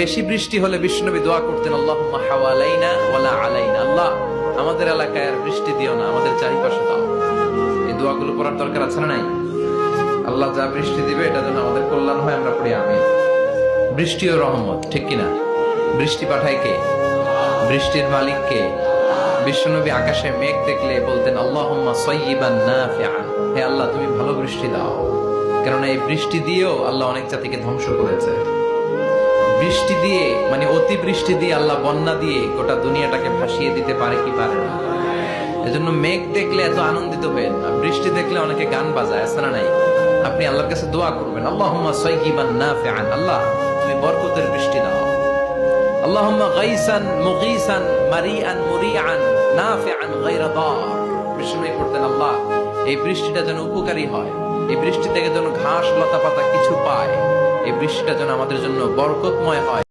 বেশি বৃষ্টি হলে বিশ্বনবী দোয়া করতেন, আল্লাহুম্মা হাওয়ালাইনা ওয়ালা আলাইনা, আল্লাহ আমাদের এলাকায় আর বৃষ্টি দিও না, আমাদের চারিপাশে দাও। এই দোয়াগুলো পড়ার দরকার আছে না নাই? আল্লাহ যা বৃষ্টি দিবে এটা যেন আমাদের কল্যাণ হয়, আমরা পড়ি আমিন। বৃষ্টি ও রহমত, ঠিক কিনা? বৃষ্টি পাঠায় কে? বৃষ্টির মালিক কে? বিশ্বনবী আকাশে মেঘ দেখলে বলতেন, আল্লাহুম্মা সাইয়্যিবান নাফিআন, হে আল্লাহ তুমি ভালো বৃষ্টি দাও। কেননা এই বৃষ্টি দিয়েও আল্লাহ অনেক জাতিকে ধ্বংস করেছে। বৃষ্টি দিয়ে মানে অতি বৃষ্টি দিয়ে আল্লাহ বন্যা দিয়ে গোটা দুনিয়াটাকে ভাসিয়ে দিতে পারে কি পারে না? এজন্য মেঘ দেখলে এত আনন্দিত হবেন, বৃষ্টি দেখলে অনেকে গান বাজায়, আছে না নাই? আপনি আল্লাহর কাছে দোয়া করবেন, আল্লাহুম্মা সাইয়্যিবান নাফিআন, আল্লাহ তুমি বরকতের বৃষ্টি দাও। আল্লাহুম্মা গাইসান মুগীসান মারিআন মুরিআন নাফিআন গায়রা দার। বিষ্ণু করতেন, আল্লাহ এই বৃষ্টিটা যেন উপকারী হয়, এই বৃষ্টি থেকে যেন ঘাস লতা পাতা কিছু পায়, এই বৃষ্টিটা যেন আমাদের জন্য বরকতময় হয়।